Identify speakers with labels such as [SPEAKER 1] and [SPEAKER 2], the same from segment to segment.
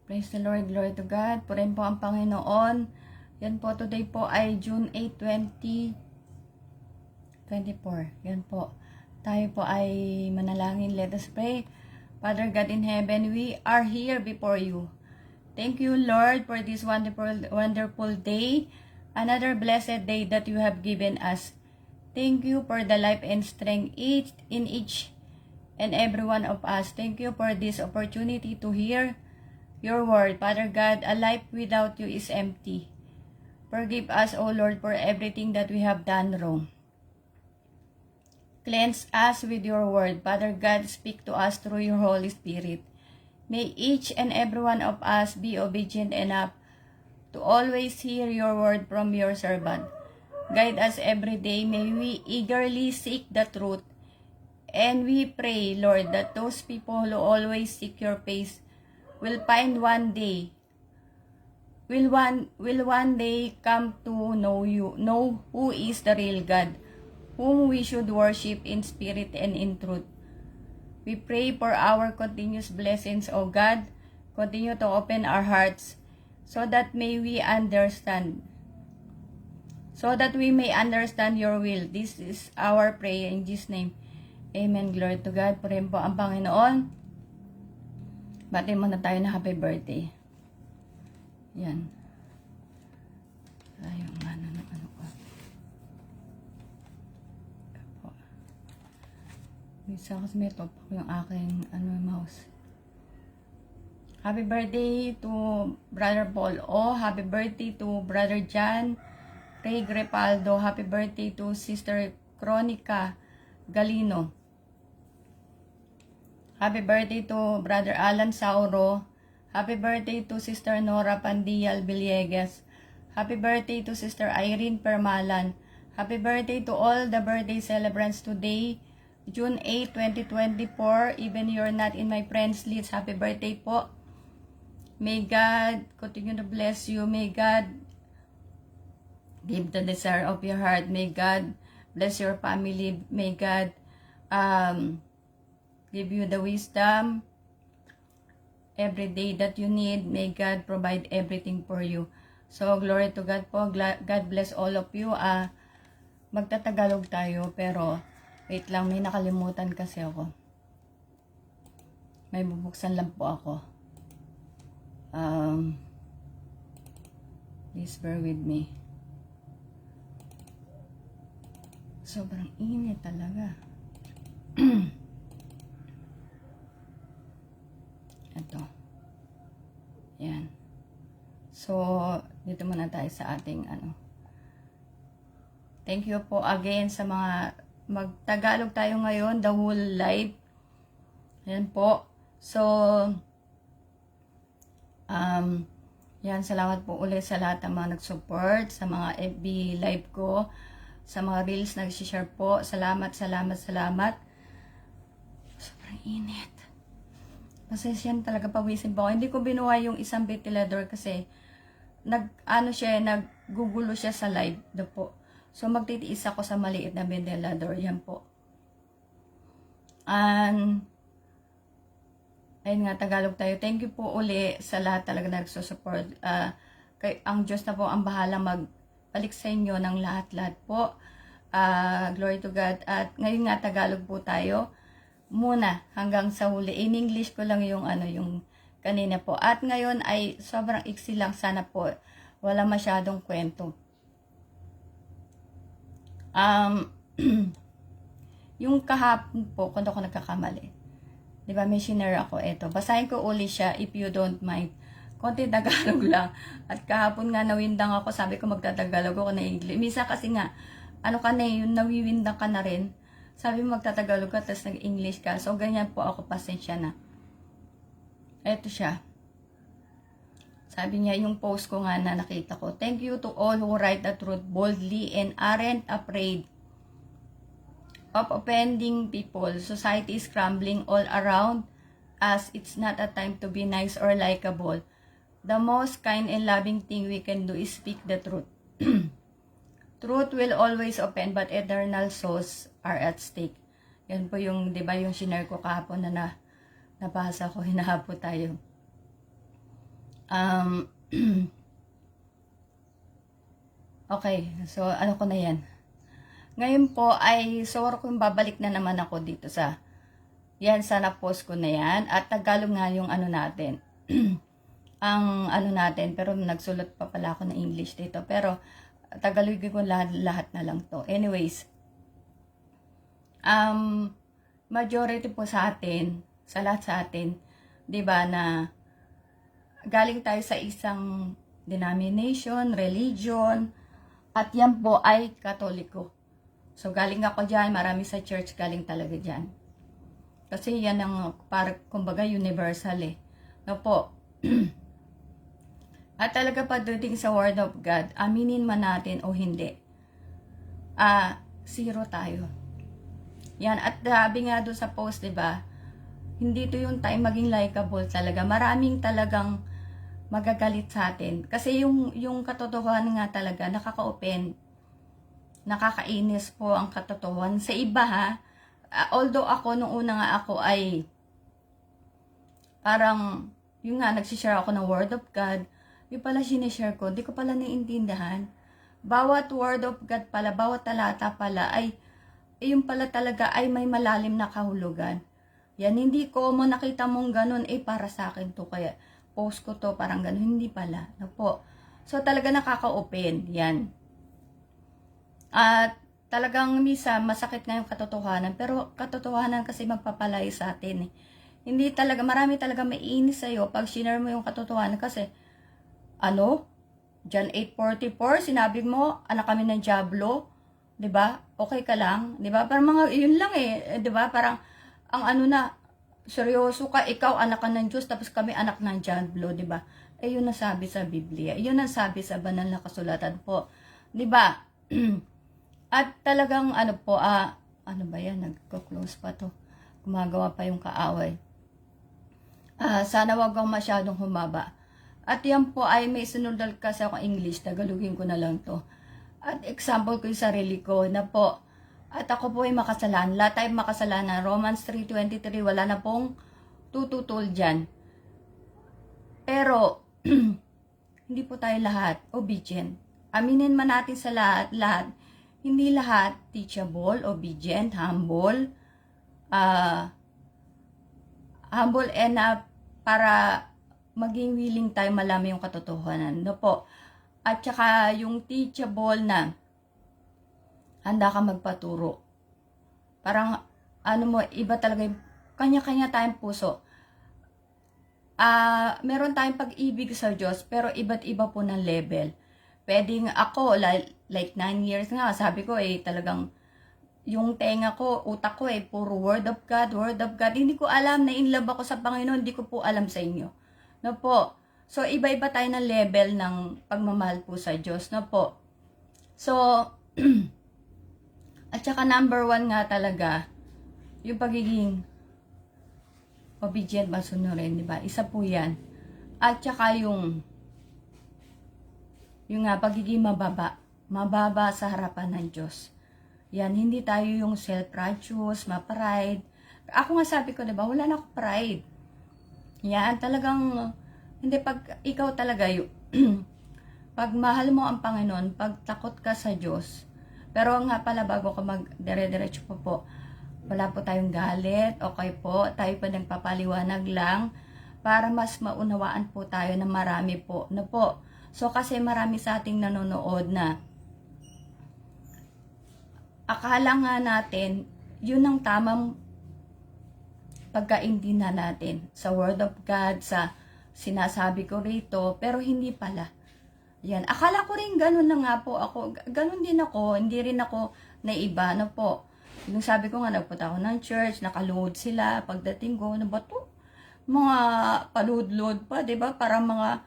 [SPEAKER 1] Praise the Lord, glory to God. Purihin po ang Panginoon. Yan po, today po ay June 8, 2024. Yan po. Tayo po ay manalangin. Let us pray. Father God in heaven, we are here before you. Thank you, Lord, for this wonderful day. Another blessed day that you have given us. Thank you for the life and strength in each and every one of us. Thank you for this opportunity to hear your word. Father God, a life without you is empty. Forgive us, O Lord, for everything that we have done wrong. Cleanse us with your word. Father God, speak to us through your Holy Spirit. May each and every one of us be obedient enough to always hear your word from your servant. Guide us every day. May we eagerly seek the truth. And we pray, Lord, that those people who always seek your face will find one day come to know you, know who is the real God, whom we should worship in spirit and in truth. We pray for our continuous blessings, O God. Continue to open our hearts so that we may understand your will. This is our prayer in Jesus' name. Amen. Glory to God. Purihin po ang Panginoon. Bati muna tayo na happy birthday. Yan. Ayun, ano ko. Apo. Bisa kasi may top ko yung aking mouse. Happy birthday to Brother Paul O. Happy birthday to Brother John Ray Grepaldo. Happy birthday to Sister Cronica Galino. Happy birthday to Brother Alan Sauro. Happy birthday to Sister Nora Pandial Villegas. Happy birthday to Sister Irene Permalan. Happy birthday to all the birthday celebrants today, June 8, 2024. Even you're not in my friends list, happy birthday po. May God continue to bless you. May God give the desire of your heart. May God bless your family. May God give you the wisdom every day that you need. May God provide everything for you. So, glory to God po. God bless all of you. Magtatagalog tayo, pero wait lang, may nakalimutan kasi ako. May bubuksan lang po ako. Please bear with me. Sobrang init talaga. Ito. Yan. So, dito muna tayo sa ating Thank you po again sa mga magtagalog tayo ngayon, the whole live. Yan po. So, yan, salamat po ulit sa lahat ng mga nag-support, sa mga FB live ko, sa mga reels nag-share po. Salamat. Sobrang init. Pasensyan talaga, pawisin po ako. Hindi ko binuha yung isang ventilador kasi naggugulo siya sa live do po. So magtitiis ako sa maliit na ventilador. Yan po. And ayun nga, Tagalog tayo. Thank you po uli sa lahat talaga nagsusupport. Ang Diyos na po ang bahala magbalik sa inyo ng lahat-lahat po. Glory to God. At ngayon nga, Tagalog po tayo muna hanggang sa huli. In English ko lang yung yung kanina po. At ngayon ay sobrang iksi lang, sana po wala masyadong kwento. Yung kahapon po, kung ako nagkakamali, di ba may shinare ako, eto, basahin ko uli siya if you don't mind. Konti Tagalog lang. At kahapon nga nawindang ako, sabi ko magtatagalog ako na English. Misa kasi nga, yung nawiwindang ka na rin. Sabi mo magtatagalog ka, tapos nag-English ka. So, ganyan po ako, pasensya na. Eto siya. Sabi niya, yung post ko nga na nakita ko. Thank you to all who write the truth boldly and aren't afraid of offending people. Society is crumbling all around us. It's not a time to be nice or likable. The most kind and loving thing we can do is speak the truth. Truth will always offend, but eternal souls are at stake. Yan po yung, di ba, yung shinare ko kahapon na nabasa ko, hinahapo tayo. Um, okay, so ano ko na yan. Ngayon po ay sure kung babalik na naman ako dito sa yan sa na-post ko na yan. At Tagalog nga yung ano natin. Ang ano natin, pero nagsulat pa pala ako ng English dito. Pero Tagalog ko lahat na lang to. Anyways, majority po sa atin, sa lahat sa atin, 'di ba, na galing tayo sa isang denomination, religion, at yan po ay Katoliko. So galing ako diyan, marami sa church galing talaga diyan. Kasi yan ang kumbaga universal eh. No po. At talaga pagdating sa Word of God, aminin man natin o hindi, zero tayo. Yan, at sabi nga doon sa post, diba, hindi to yung time maging likable talaga. Maraming talagang magagalit sa atin. Kasi yung katotohanan nga talaga, nakaka-open, nakakainis po ang katotohanan. Sa iba ha, although ako, nung una nga ako ay, parang, yung nga, nagsishare ako ng Word of God, yung pala sinishare ko, di ko pala naiintindihan. Bawat Word of God pala, bawat talata pala, ay, yung pala talaga ay may malalim na kahulugan. Yan, hindi ko mo nakita mong ganun, para sa akin to, kaya post ko to, parang ganun, hindi pala. No po. So, talaga nakaka-open, yan. At, talagang misa, masakit nga yung katotohanan, pero katotohanan kasi magpapalay sa atin eh. Hindi talaga, marami talaga maiinis sa'yo pag share mo yung katotohanan kasi, John 8:44, sinabi mo, anak kami ng Diablo, 'di ba? Okay ka lang, 'di ba? Parang mga yun lang 'di ba? Parang ang seryoso ka, ikaw anak ka ng Diyos tapos kami anak ng Diablo, 'di ba? Yun ang sabi sa Biblia. Yun ang sabi sa banal na kasulatan po. 'Di ba? At talagang po, ano ba 'yan? Nagko-close pa 'to. Gumagawa pa yung kaaway. Sana wag kang masyadong humaba. At yan po ay may sinunod kasi ako English, Tagalogin ko na lang to. At example ko yung sarili ko na po, at ako po ay makasalanan. Lahat tayo makasalanan. Romans 3:23, wala na pong tututol dyan. Pero, hindi po tayo lahat obedient. Aminin man natin sa lahat. Hindi lahat teachable, obedient, humble, humble enough para maging willing tayo malaman yung katotohanan. No po. At saka yung teachable na handa ka magpaturo. Parang iba talaga yung kanya-kanya tayong puso. Meron tayong pag-ibig sa Diyos, pero iba't iba po ng level. Pwedeng ako, like 9 years nga, sabi ko talagang yung tenga ko, utak ko puro Word of God, Word of God. Hindi ko alam na in love ako sa Panginoon, hindi ko po alam sa inyo. No po. So, iba-iba tayo ng level ng pagmamahal po sa Diyos. No po. So, at saka number 1 nga talaga, yung pagiging obedient ba sunurin, di ba? Isa po yan. At saka yung nga, pagiging mababa sa harapan ng Diyos. Yan, hindi tayo yung self-righteous, ma-pride. Ako nga sabi ko, di ba, wala na ako pride. Yan, talagang, hindi pag ikaw talaga pag mahal mo ang Panginoon, pag takot ka sa Diyos, pero nga pala bago ka dire-diretso po, wala po tayong galit, okay po, tayo pa nagpapaliwanag lang, para mas maunawaan po tayo na marami po, na po. So kasi marami sa ating nanonood na, akala nga natin, yun ang tamang pagkaintindihan natin sa Word of God, sa sinasabi ko rito, pero hindi pala. Yan, akala ko rin ganun na nga po ako, ganun din ako, hindi rin ako naiba na po. Yung sabi ko nga, nagpunta ako ng church, nakaluhod sila, pagdating ko, ano ba to? Mga paluhod-luhod pa, diba? Parang mga,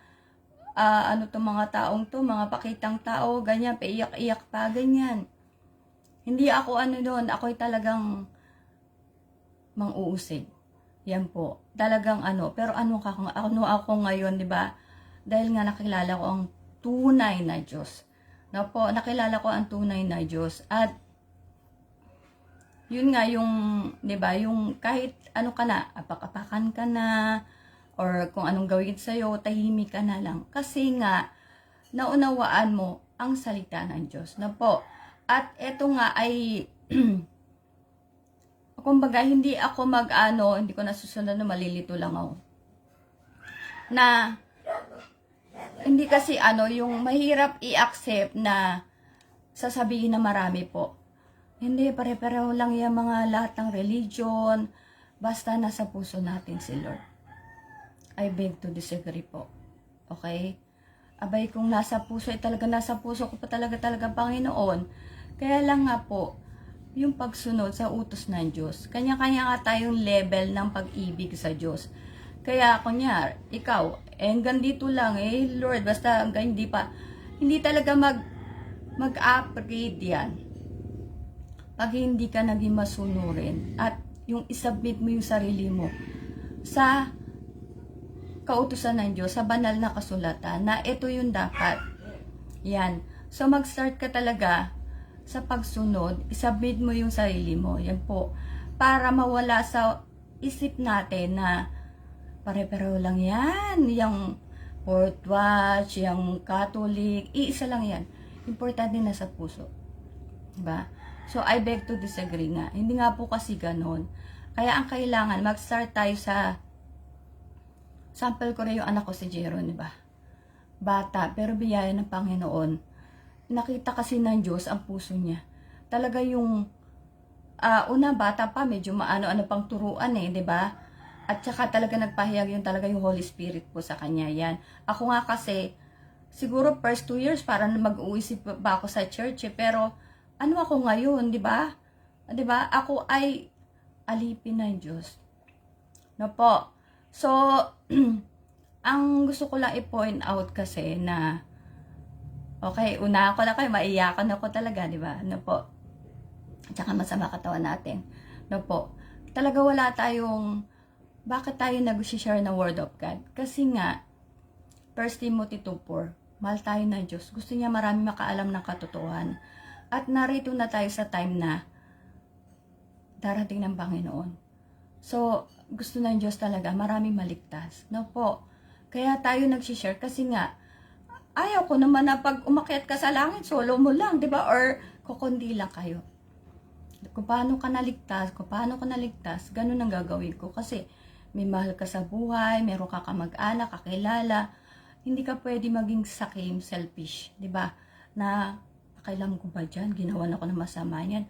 [SPEAKER 1] mga taong to, mga pakitang tao, ganyan, paiyak-iyak pa, ganyan. Hindi ako doon, ako'y talagang mang-uusig. Yan po. Talagang pero ano ako ngayon, 'di ba? Dahil nga nakilala ko ang tunay na Diyos. Na po, nakilala ko ang tunay na Diyos at yun nga yung, 'di ba, yung kahit ka na, apak-apakan ka na, or kung anong gawin sa'yo, tahimik ka na lang. Kasi nga, naunawaan mo ang salita ng Diyos na po. At eto nga ay, kumbaga, hindi ako hindi ko nasusunod na malilito lang ako. Na, hindi kasi yung mahirap i-accept na sasabihin na marami po. Hindi, pare-pareho lang yung mga lahat ng religion, basta nasa puso natin si Lord. I beg to disagree po. Okay? Abay, kung nasa puso, talaga nasa puso ko pa talaga Panginoon. Kaya lang nga po, yung pagsunod sa utos ng Diyos. Kanya-kanya nga tayong level ng pag-ibig sa Diyos. Kaya, kunyar, ikaw, hanggang dito lang, Lord, basta hanggang hindi talaga mag-upgrade yan. Pag hindi ka naging masunurin, at yung isubmit mo yung sarili mo sa kautusan ng Diyos, sa banal na kasulatan, na ito yung dapat. Yan. So, mag-start ka talaga sa pagsunod, isubmit mo yung sarili mo. Yan po. Para mawala sa isip natin na pare-pareho lang yan. Yung Fourth Watch, yung Catholic, iisa lang yan. Importante na sa puso. Diba? So, I beg to disagree nga. Hindi nga po kasi ganon. Kaya ang kailangan, mag-start tayo sa sample ko rin yung anak ko si Jeron, diba? Bata, pero biyaya ng Panginoon. Nakita kasi ng Diyos ang puso niya. Talaga yung una bata pa, medyo maano-ano pang turuan diba? At saka talaga nagpahayag yung Holy Spirit po sa kanya. Yan. Ako nga kasi, siguro first 2 years, parang mag-uisip pa ako sa church pero ano ako ngayon, di ba? Di ba? Ako ay alipin ng Diyos. No po. So, ang gusto ko lang i-point out kasi na, okay, una ako na kayo, maiyakan ako talaga, di ba? No po. At saka masama katawan natin. No po. Talaga wala tayong, bakit tayo nag-share ng Word of God? Kasi nga, 1 Timothy 2:4, mahal tayo ng Diyos. Gusto niya marami makaalam ng katotohanan. At narito na tayo sa time na darating ng Panginoon. So, gusto ng Diyos talaga, maraming maligtas. No po. Kaya tayo nag-share kasi nga, ayaw ko naman na pag umakyat ka sa langit, solo mo lang, di ba? Or kukundi lang kayo. Kung paano ka naligtas, ganun ang gagawin ko. Kasi may mahal ka sa buhay, meron ka kamag-anak, kakilala, hindi ka pwede maging sakim, selfish, di ba? Na, kailan ko ba dyan? Ginawan ako ng masama yan.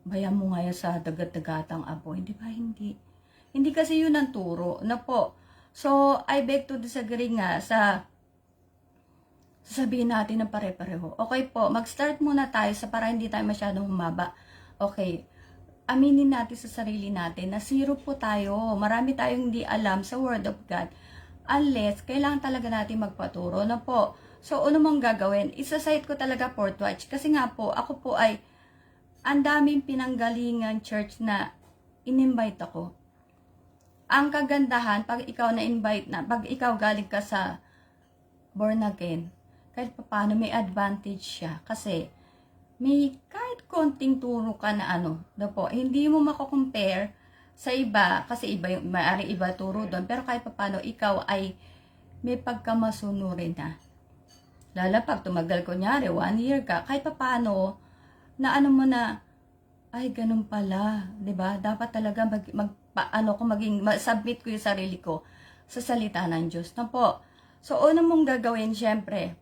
[SPEAKER 1] Bayan mo nga yan sa dagat-dagatang apoy, di ba? Hindi. Hindi kasi yun ang turo, na po. So, I beg to disagree nga sa sasabihin natin ng pare-pareho. Okay po, mag-start muna tayo para hindi tayo masyadong humaba. Okay, aminin natin sa sarili natin na zero po tayo. Marami tayong hindi alam sa Word of God. Unless, kailangan talaga natin magpaturo na po. So, ano mong gagawin? Isa-cite ko talaga Fourth Watch. Kasi nga po, ako po ay ang daming pinanggalingan church na in-invite ako. Ang kagandahan, pag ikaw na-invite na, pag ikaw galing ka sa born again, kahit paano may advantage siya. Kasi, may kahit konting turo ka na po, hindi mo mako-compare sa iba, kasi maaaring iba turo doon, pero kahit paano ikaw ay may pagkamasunurin na. Lalo pag tumagal kunyari, 1 year ka, kahit paano, na mo na, ay ganun pala, 'di ba? Dapat talaga submit ko yung sarili ko sa salita ng Diyos. Na po. So, una mong gagawin, syempre,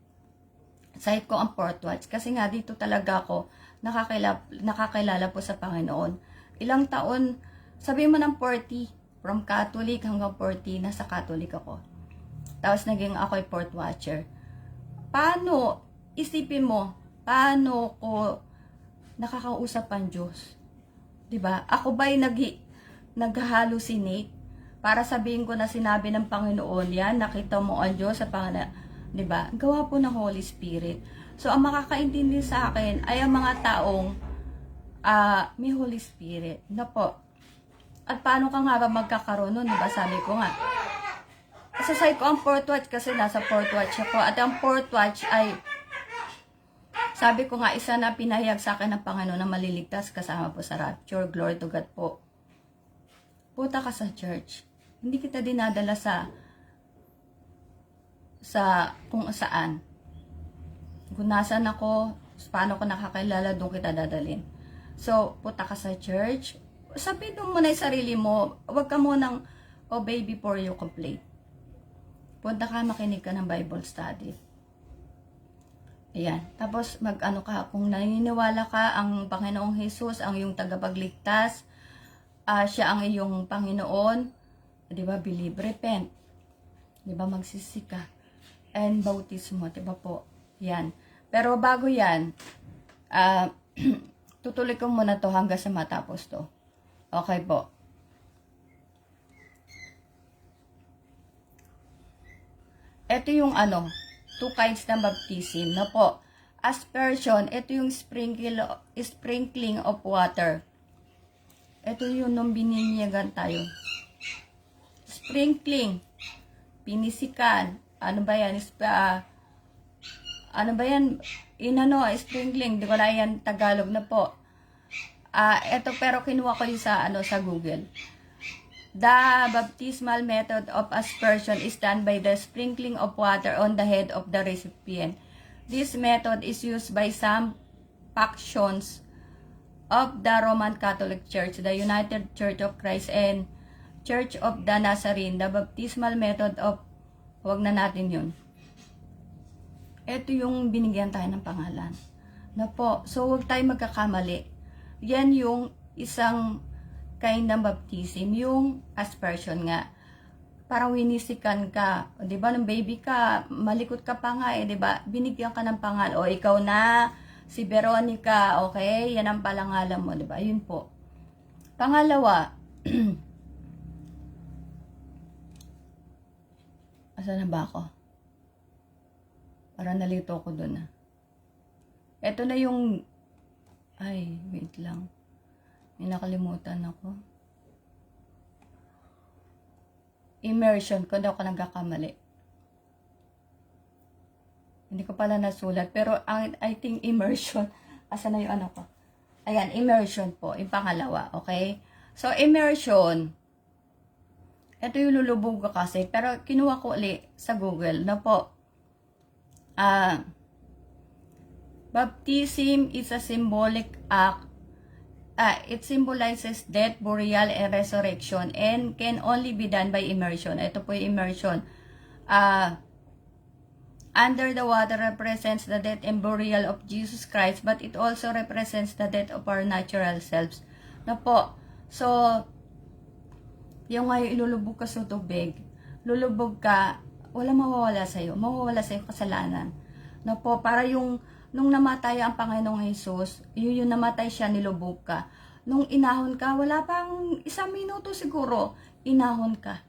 [SPEAKER 1] site ko ang Fourth Watch. Kasi nga, dito talaga ako nakakilala po sa Panginoon. Ilang taon, sabihin mo ng 40, from Catholic hanggang 40, nasa Catholic ako. Tapos naging ako ay Fourth Watcher. Paano, isipin mo, paano ko nakakausap ang Diyos? Diba? Ako ba'y nag-hallucinate para sabihin ko na sinabi ng Panginoon yan, nakita mo ang Diyos sa Panginoon? Diba? Gawa po ng Holy Spirit. So, ang makakaintindi sa akin ay ang mga taong may Holy Spirit. Na po. At paano ka nga ba magkakaroon nun? Diba? Sabi ko nga. Sasay ko ang Fourth Watch kasi nasa Fourth Watch ako. At ang Fourth Watch ay, sabi ko nga, isa na pinahayag sa akin ng Panginoon na maliligtas kasama po sa rapture. Glory to God po. Punta ka sa church. Hindi kita dinadala sa sa kung saan. Kung nasan ako, paano ko nakakilala, doon kita dadalhin. So, punta ka sa church, sabihin mo muna yung sarili mo, huwag ka munang obey before you complete. Punta ka, makinig ka ng Bible study. Ayan. Tapos, mag-ano ka, kung naniniwala ka, ang Panginoong Jesus, ang iyong tagapagligtas, siya ang iyong Panginoon, di ba, believe, repent. Di ba, magsisi ka. And bautismo, di ba po? Yan. Pero bago yan, tutuloy ko muna to hanggang sa matapos to. Okay po. Ito yung two kinds ng baptism na po. Aspersion, ito yung sprinkling of water. Ito yung nung bininyagan tayo. Sprinkling, pinisikan, ano ba yan? Sprinkling, di ko na yan Tagalog na po. Ito pero kinuha ko yung sa Google. The baptismal method of aspersion is done by the sprinkling of water on the head of the recipient. This method is used by some factions of the Roman Catholic Church, the United Church of Christ, and Church of the Nazarene. The baptismal method of, wag na natin yun. Ito yung binigyan tayo ng pangalan. Na po, so wag tayo magkakamali. Yan yung isang kind ng baptism, yung aspersion nga. Parang winisikan ka, 'di ba, nung baby ka, malikot ka pa nga eh, 'di ba? Binigyan ka ng pangalan, o ikaw na si Veronica, okay? Yan ang palangalan mo, 'di ba? Yun po. Pangalawa, asan na ba ako? Para nalito ko doon. Ito na yung, ay, wait lang. May nakalimutan ako. Immersion, kung daw ako nagkakamali. Hindi ko pala nasulat, pero I think immersion. Asa na yung ko? Ayan, immersion po, yung pangalawa, okay? So, immersion, ito yung lulubog ko kasi, pero kinuha ko ulit sa Google na po. Baptism is a symbolic act. It symbolizes death, burial, and resurrection, and can only be done by immersion. Ito po yung immersion. Under the water represents the death and burial of Jesus Christ, but it also represents the death of our natural selves. Na po. So, yung ngayon ilulubog ka sa tubig, lulubog ka, wala mawawala sa'yo. Mawawala sa'yo kasalanan. Na po, para yung nung namatay ang Panginoong Jesus, yung namatay siya, nilubog ka. Nung inahon ka, wala pang 1 minuto siguro, inahon ka.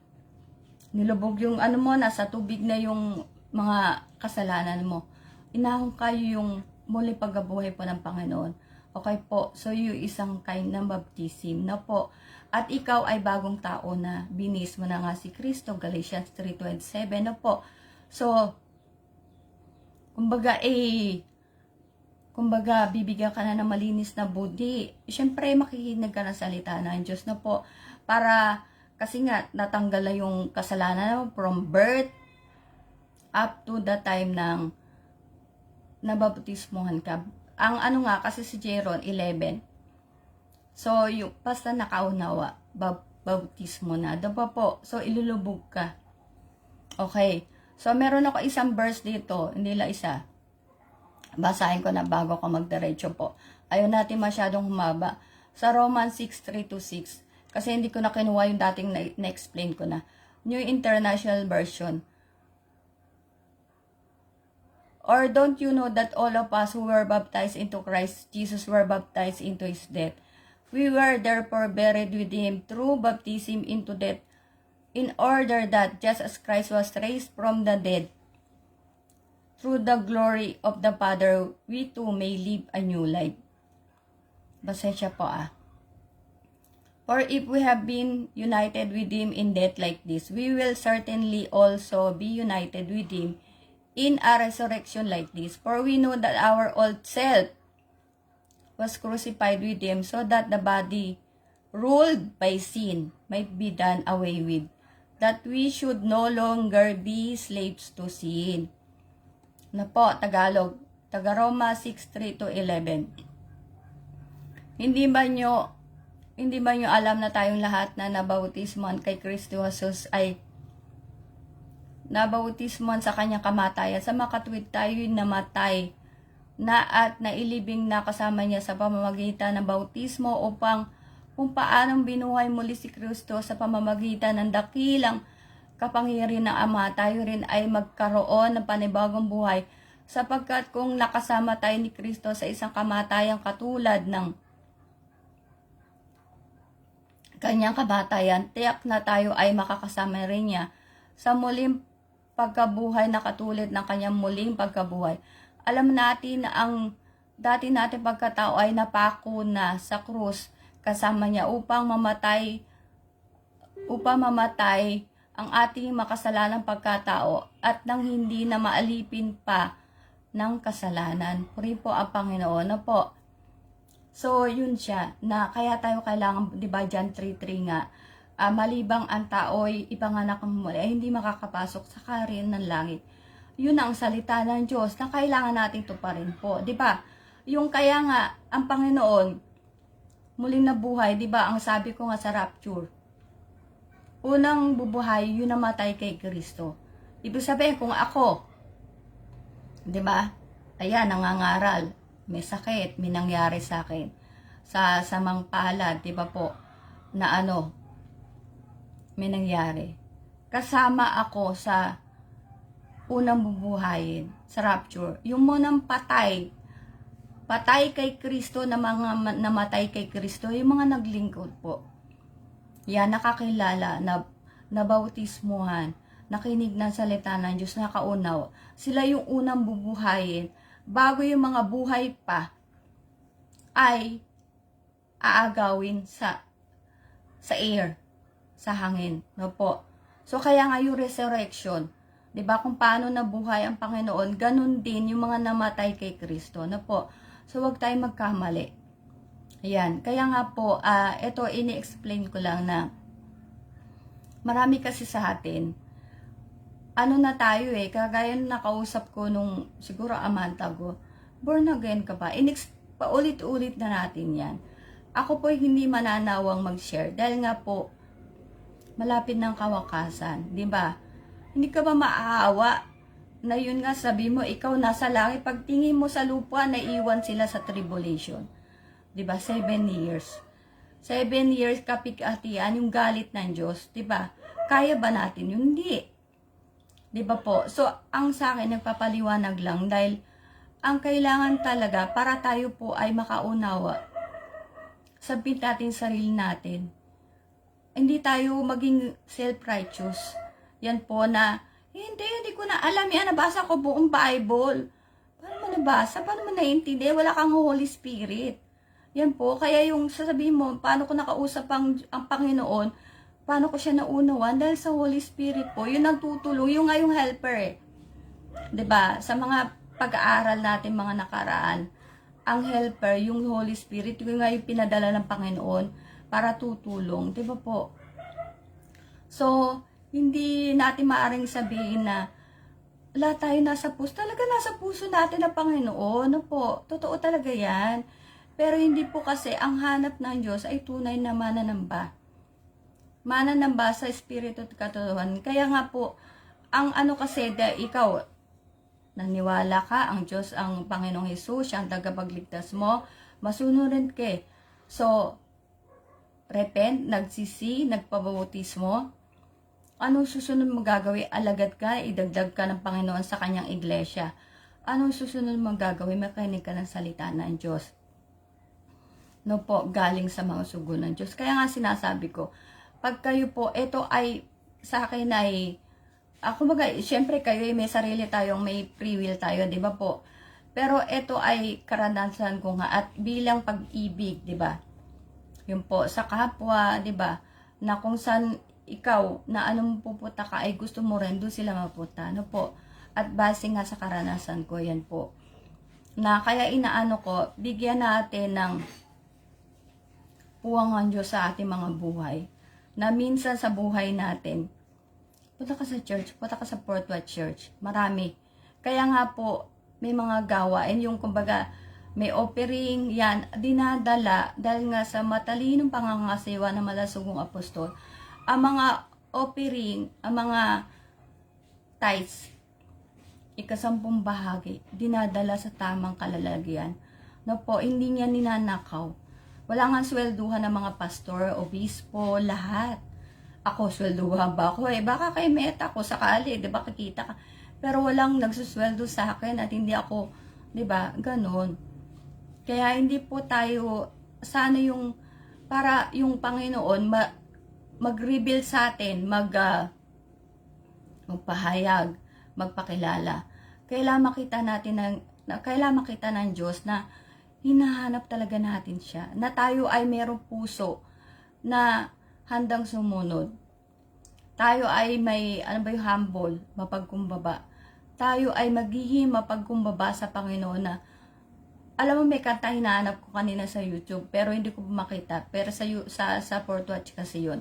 [SPEAKER 1] Nilubog yung mo, nasa tubig na yung mga kasalanan mo. Inahon ka yung muli pagkabuhay po ng Panginoon. Okay po, so yung isang kind ng baptism na po. At ikaw ay bagong tao na binis mo na nga si Kristo, Galatians 3:27 na po. So, kumbaga, bibigyan ka na ng malinis na budi. Siyempre, makikinig ka ng salita ng Diyos na po. Para, kasi nga, natanggal na yung kasalanan from birth up to the time ng nabaptismuhan ka. Ang kasi si Jeron, 11. So, yung basta nakaunawa, baptismo na. Diba po? So, ilulubog ka. Okay. So, meron ako isang verse dito. Hindi lang isa. Basahin ko na bago ko magdiretso po. Ayaw natin masyadong humaba. Sa Romans 6:3-6. Kasi hindi ko na kinuha yung dating na-explain ko na. New International Version. Or don't you know that all of us who were baptized into Christ Jesus were baptized into His death? We were therefore buried with Him through baptism into death, in order that just as Christ was raised from the dead, through the glory of the Father, we too may live a new life. Basensya po For if we have been united with Him in death like this, we will certainly also be united with Him in a resurrection like this. For we know that our old self was crucified with Him, so that the body ruled by sin might be done away with, that we should no longer be slaves to sin. Na po, Tagalog, taga Roma 6:3 to 11. Hindi ba nyo alam na tayong lahat na nabautismoan kay Kristo Jesus ay nabautismoan sa kanyang kamatayan? Sa makatwid tayo'y namatay na at nailibing na kasama niya sa pamamagitan ng bautismo upang kung paanong binuhay muli si Kristo sa pamamagitan ng dakilang kapangyarihan ng Ama, tayo rin ay magkaroon ng panibagong buhay sapagkat kung nakasama tayo ni Kristo sa isang kamatayang katulad ng kanyang kamatayan, tiyak na tayo ay makakasama rin niya sa muling pagkabuhay na katulad ng kanyang muling pagkabuhay. Alam natin na ang dati natin pagkatao ay napako na sa krus kasama niya upang mamatay ang ating makasalanang pagkatao at nang hindi na maalipin pa ng kasalanan. Puri po ang Panginoon na po. So, yun siya, na kaya tayo kailangan, di ba, John 3:3 nga, malibang ang tao'y ipanganak ng muli, ay hindi makakapasok sa kaharian ng langit. Yun ang salita ng Diyos na kailangan natin ito pa rin po. Di ba? Yung kaya nga, ang Panginoon, muling nabuhay, di ba? Ang sabi ko nga sa rapture, unang bubuhay, yun namatay kay Kristo. Ibig sabihin, kung ako, di ba? Ayan, nangangaral, may sakit, may nangyari sa akin, sa samang palad, di ba po, na may nangyari. Kasama ako sa unang bubuhayin, sa rapture. Yung munang patay kay Kristo, na mga namatay kay Kristo, yung mga naglingkod po. Yan, nakakilala, nabautismuhan, nakinig ng salita ng Diyos, nakaunaw. Sila yung unang bubuhayin, bago yung mga buhay pa ay aagawin sa air, sa hangin. No po? So, kaya nga yung resurrection, di ba, kung paano nabuhay ang Panginoon, ganun din yung mga namatay kay Kristo. No po? So, wag tayong magkamali. Ayan. Kaya nga po, ito ini-explain ko lang na marami kasi sa atin, na tayo kagaya nung nakausap ko nung siguro a month ago, born again ka ba? Paulit-ulit na natin yan. Ako po hindi mananawang mag-share dahil nga po, malapit ng kawakasan. Di ba? Hindi ka ba maaawa na yun nga, sabi mo, ikaw nasa langit, pagtingin mo sa lupa, naiwan sila sa tribulation. Diba? 7 years. 7 years kapig-atian, yung galit ng Diyos. Diba? Kaya ba natin yun? Hindi. Diba po? So, ang sa akin, nagpapaliwanag lang dahil ang kailangan talaga para tayo po ay makaunawa. Sabihin natin sarili natin. Hindi tayo maging self-righteous. Yan po na, hindi ko na alam yan, nabasa ko buong Bible. Paano mo nabasa? Paano mo naiintindi? Wala kang Holy Spirit. Yan po, kaya yung sasabihin mo, paano ko nakausap ang Panginoon, paano ko siya naunawan? Dahil sa Holy Spirit po, yun ang tutulong, yung nga yung helper . Diba? Sa mga pag-aaral natin, mga nakaraan, ang helper, yung Holy Spirit, yung nga yung pinadala ng Panginoon para tutulong. Diba po? So, hindi natin maaaring sabihin na wala tayo nasa puso. Talaga nasa puso natin ang Panginoon. Ano po? Totoo talaga yan. Pero hindi po kasi ang hanap ng Diyos ay tunay na mananamba. Mananamba sa Espiritu at katotohanan. Kaya nga po, ang kasi, ikaw, naniwala ka, ang Diyos, ang Panginoong Hesus, siya ang tagapagligtas mo, masunurin ka. So, repent, nagsisi, nagpabautismo, anong susunod mo gagawin? Alagad ka, idagdag ka ng Panginoon sa kanyang iglesia. Anong susunod mo gagawin? Makinig ka ng salita ng Diyos. No po, galing sa mga sugo ng Diyos. Kaya nga sinasabi ko, pag kayo po, ito ay, sa akin ay, kumbaga, syempre kayo may sarili tayong, may free will tayo, di ba po? Pero ito ay karanasan ko nga, at bilang pag-ibig, di ba? Yun po, sa kapwa, di ba? Na kung saan ikaw, na anong pupunta ka, ay gusto mo rin, doon sila mapunta, no po? At base nga sa karanasan ko, yan po. Na kaya inaano ko, bigyan natin ng puwang ang Diyos sa ating mga buhay. Na minsan sa buhay natin, punta ka sa church, punta ka sa Portwat Church. Marami. Kaya nga po, may mga gawain, yung kumbaga, may offering, yan, dinadala, dahil nga sa matalinong pangangasiwa ng malasugong apostol, ang mga offering, ang mga tithes, ika-10 bahagi, dinadala sa tamang kalalagyan. No po, hindi niya ninanakaw. Wala nga swelduhan ng mga pastor, obispo, lahat. Ako, swelduhan ba ako? Baka kay meta ko sakali, di ba, kikita ka. Pero walang nagsusweldo sa akin at hindi ako, di ba, ganun. Kaya hindi po tayo, sana yung, para yung Panginoon, mag-reveal sa atin, magpahayag, magpakilala. Kailangan makita ng Diyos na hinahanap talaga natin siya. Na tayo ay merong puso na handang sumunod. Tayo ay may, humble, mapagkumbaba. Tayo ay magiging mapagkumbaba sa Panginoon na, alam mo, may kanta hinahanap ko kanina sa YouTube, pero hindi ko makita. Pero sa Portwatch kasi yun.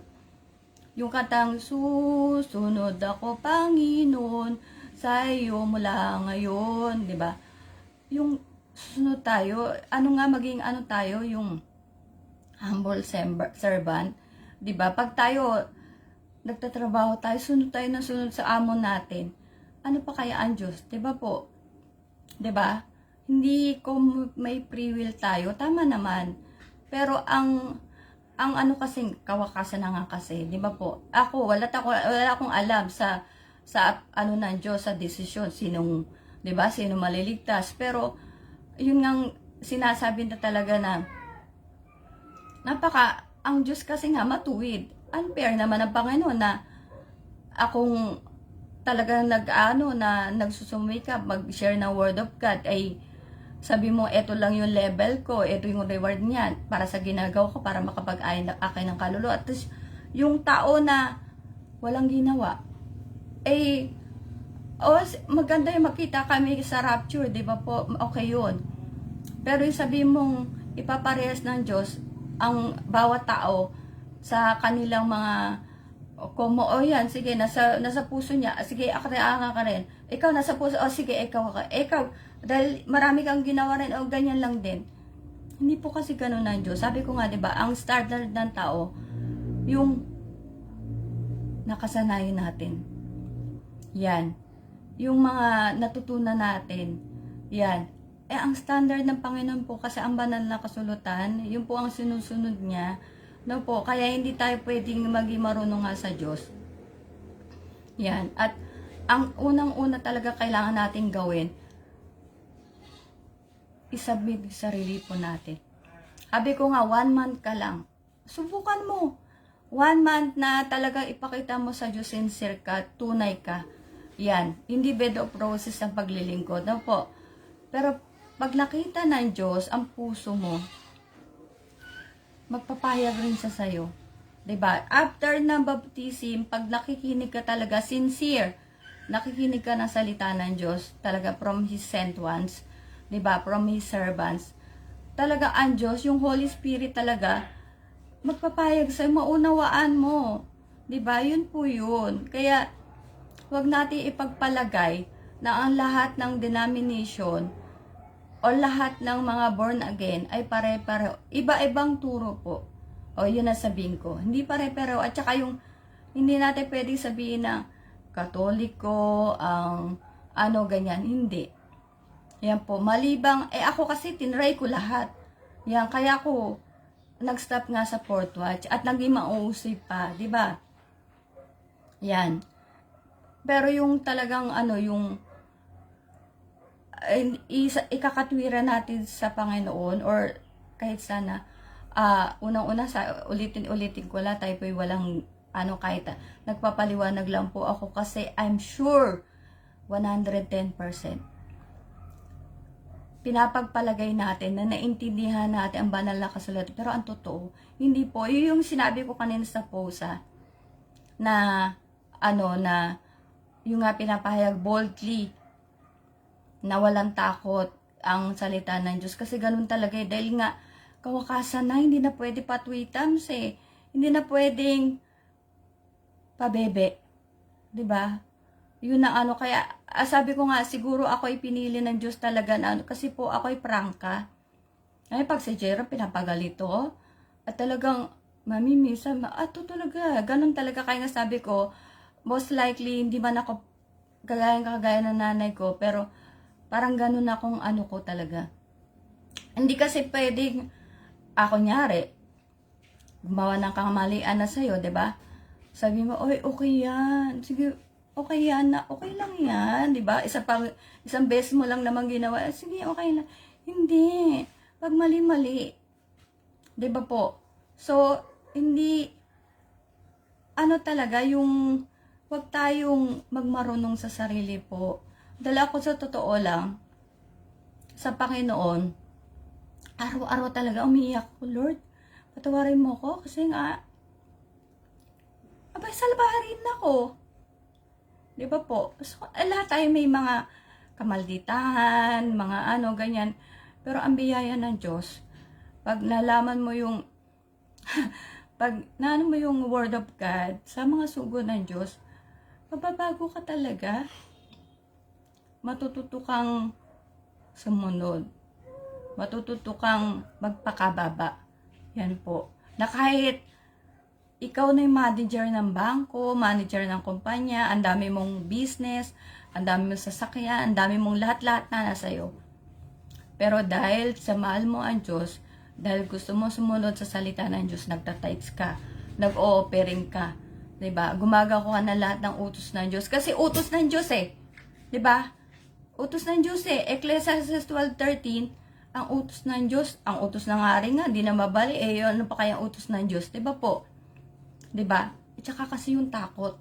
[SPEAKER 1] Yung kantang, susunod ako, Panginoon, sa iyo mula ngayon, di ba? Yung susunod tayo, maging tayo, yung humble servant, di ba? Pag tayo, nagtatrabaho tayo, sunod tayo ng sunod sa amo natin. Ano pa kaya ang Diyos? Di ba po? Di ba? Hindi ko may free will tayo, tama naman. Pero ang kasing kawakasan na nga kasi, di ba po? Wala akong alam sa ng Diyos, sa desisyon, di ba? Sino maliligtas. Pero yun ngang sinasabi na talaga na ang Diyos kasi nga matuwid. Unfair naman ang Panginoon na akong talagang nagsusumikap, mag-share ng Word of God, ay sabi mo, eto lang yung level ko, eto yung reward niyan para sa ginagawa ko, para makapag-akin ng kaluluwa. At yung tao na walang ginawa, maganda yung makita kami sa rapture, di ba po? Okay yun. Pero yung sabi mong ipaparehas ng Diyos ang bawat tao sa kanilang mga yan, sige, nasa puso niya, sige, ka rin. Ikaw, nasa puso, sige, ikaw, dahil marami kang ginawa rin, ganyan lang din. Hindi po kasi ganun ng Diyos. Sabi ko nga, di ba, ang standard ng tao, yung nakasanayan natin. Yan. Yung mga natutunan natin, yan. Ang standard ng Panginoon po, kasi ang banal na kasulutan, yun po ang sinusunod niya. No po, kaya hindi tayo pwedeng maging marunong nga sa Diyos. Yan. At ang unang-una talaga kailangan natin gawin, isubmit yung sarili po natin. Sabi ko nga, 1 month ka lang. Subukan mo. 1 month na talaga ipakita mo sa Diyos, sincere ka, tunay ka. Yan. Hindi bed of roses ang paglilingkod. No po. Pero pag nakita ng Diyos ang puso mo, magpapahayag rin siya sa'yo. Diba? After ng baptism, pag nakikinig ka talaga, sincere, nakikinig ka ng salita ng Diyos, talaga from His sent ones, diba? From His servants, talaga ang Diyos, yung Holy Spirit talaga, magpapahayag sa'yo, maunawaan mo. Diba? Yun po yun. Kaya, huwag natin ipagpalagay na ang lahat ng denomination o lahat ng mga born again ay pare-pareho. Iba-ibang turo po. O yun na sabihin ko. Hindi pare-pareho. At saka yung, hindi natin pwedeng sabihin na Katoliko, ganyan. Hindi. Yan po. Malibang, ako kasi tinry ko lahat. Yan, kaya ako nag-stop nga sa Portwatch at naging mauusay pa. Diba? Yan. Pero yung talagang yung ikakatwiran natin sa Panginoon, or kahit sana unang-una ulitin ko lang, tayo po'y walang kahit nagpapaliwanag lang po ako kasi I'm sure 110% pinapagpalagay natin na naintindihan natin ang banal na kasulatan, pero ang totoo hindi po. Yung sinabi ko kanina sa post na yung nga pinapahayag boldly na walang takot ang salita ng Diyos. Kasi ganun talaga dahil nga kawakasan na, hindi na pwede patwitams Hindi na pwedeng pabebe. 'Di ba? Yun na ano, kaya sabi ko nga, siguro ako pinili ng Diyos talaga na ano, kasi po ako'y prangka. Ay, pag si Jero, pinapagalito. At talagang, mami, minsan, to talaga, ganun talaga. Kaya nga sabi ko, most likely, hindi man ako kagaya ng nanay ko, pero parang ganun akong ano ko talaga. Hindi kasi pwedeng, nyari, gumawa ng kamalian na sa'yo, 'di ba? Sabi mo, oy, okay yan. Sige, okay yan na, okay lang yan, 'di ba? Isang beses mo lang naman ginawa, sige, okay lang. Hindi. Pag mali-mali, 'di ba po? So, hindi ano talaga yung wag tayong magmarunong sa sarili po. Dahil ako sa totoo lang, sa Panginoon, araw-araw talaga umiiyak ko, Lord, patawarin mo ko kasi nga, abay, salbaharin ako. Di ba po? So, lahat tayo may mga kamalditahan, mga ano, ganyan. Pero ang biyaya ng Diyos, pag nalaman mo yung, pag naano mo yung word of God, sa mga sugo ng Diyos, mababago ka talaga. Matututo kang sumunod. Matututo kang magpakababa. Yan po. Na kahit ikaw na yung manager ng bangko, manager ng kumpanya, ang dami mong business, ang dami mong sasakyan, ang dami mong lahat-lahat na nasa'yo. Pero dahil sa mahal mo ang Diyos, dahil gusto mo sumunod sa salita ng Diyos, nagtatights ka, nag-o-offering ka, 'di ba? Gumagawa ka na lahat ng utos ng Diyos. Kasi utos ng Diyos 'di ba? Utos ng Diyos Ecclesiastes 12:13, ang utos ng Diyos, ang utos ng hari nga, di na mabali, ano pa kaya utos ng Diyos, 'di ba po? 'Di ba? At saka kasi yung takot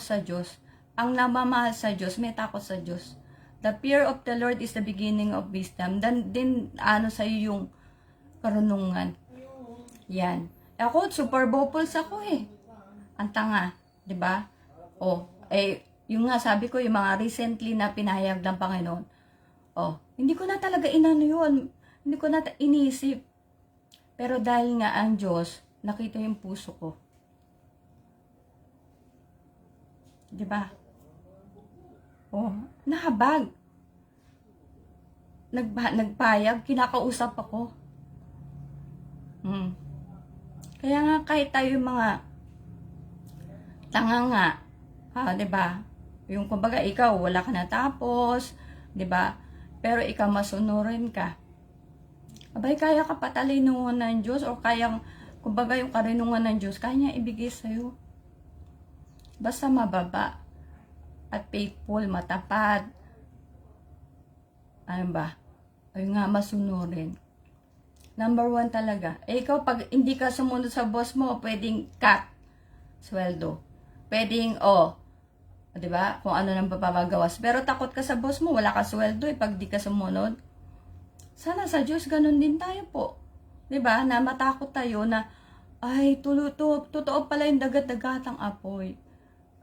[SPEAKER 1] sa Diyos. Ang namamahal sa Diyos, may takot sa Diyos. The fear of the Lord is the beginning of wisdom. Din ano sa yung karunungan. Yan. Ako, super bopals ako Ang tanga, 'di ba? Yung nga sabi ko, yung mga recently na pinahayag ng Panginoon. Hindi ko na talaga inano yun. Hindi ko na inisip. Pero dahil nga ang Diyos, nakita yung puso ko. 'Di ba? Nahabag. Nagpayag, kinakausap ako. Kaya nga kahit tayo mga tanga nga, 'di ba? Yung kumbaga ikaw wala ka natapos, 'di ba? Pero ikaw masunurin ka. Abay, kaya ka patalinuhan ng Diyos o kaya kumbaga yung karinungan ng Diyos, kaya niya ibigay sa'yo. Basta mababa at faithful, matapat. Ano ba? Ayun nga, masunurin. Number 1 talaga. Ikaw, pag hindi ka sumunod sa boss mo, pwedeng cut sweldo. Pwedeng, diba? Kung ano nang papagawas. Pero takot ka sa boss mo, wala ka sweldo pag di ka sumunod. Sana sa Diyos, ganun din tayo po. Diba? Na matakot tayo na, ay, totoo pala yung dagat-dagatang apoy.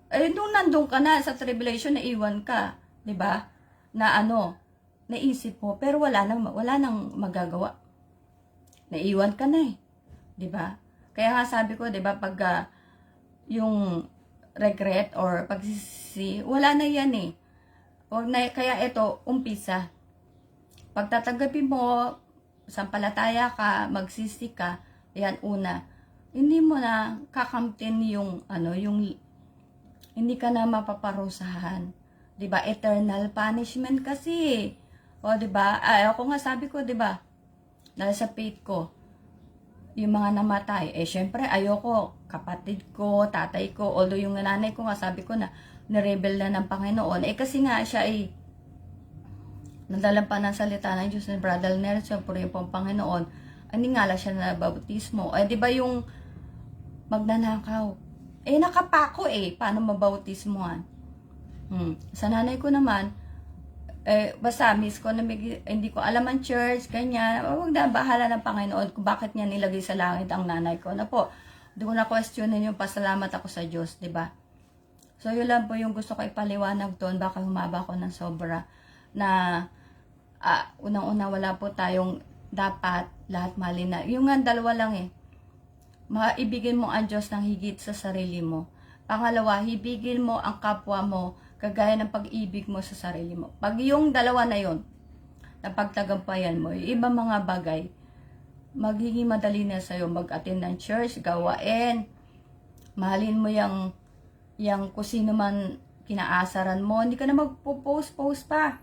[SPEAKER 1] Nung nandun ka na sa tribulation, naiwan ka. Diba? Na naisip mo, pero wala nang magagawa. Naiwan ka na 'di ba? Kaya nga sabi ko, 'di ba, pag yung regret or pagsisisi, wala na 'yan kaya ito, umpisa. Pagtatanggapin mo, sampalataya ka, magsisi ka, ayan, una. Hindi mo na kakamtin yung hindi ka na mapaparusahan. 'Di ba? Eternal punishment kasi. 'Di ba? Ako nga sabi ko, 'di ba? Dahil sa faith ko, yung mga namatay, syempre ayoko, kapatid ko, tatay ko, although yung nanay ko nga, sabi ko na, nirebel na ng Panginoon, kasi nga siya nadala pa ng salita ng Diyos ni Brother Nelson, puri po ang Panginoon, hindi nga lang siya na bautismo. Di ba yung magnanakaw? Nakapako paano mabautismohan? Sa nanay ko naman, basta miss ko na hindi ko alam ang church, ganyan. Huwag na, bahala ng Panginoon kung bakit niya nilagay sa langit ang nanay ko. Hindi ko na questionin yung pasalamat ako sa Diyos, 'di ba? So, yun lang po yung gusto ko ipaliwanag doon. Baka humaba ko ng sobra. Na, unang-una, wala po tayong dapat lahat mali na. Yung nga, dalawa lang Maibigin mo ang Diyos ng higit sa sarili mo. Pangalawa, hibigin mo ang kapwa mo kagaya ng pag-ibig mo sa sarili mo. Pag yung dalawa na yon, na pagtagampayan mo, yung ibang mga bagay, magiging madali na sa'yo mag-attend ng church, gawain, mahalin mo yung kung sino man kinaasaran mo, hindi ka na magpo-post pa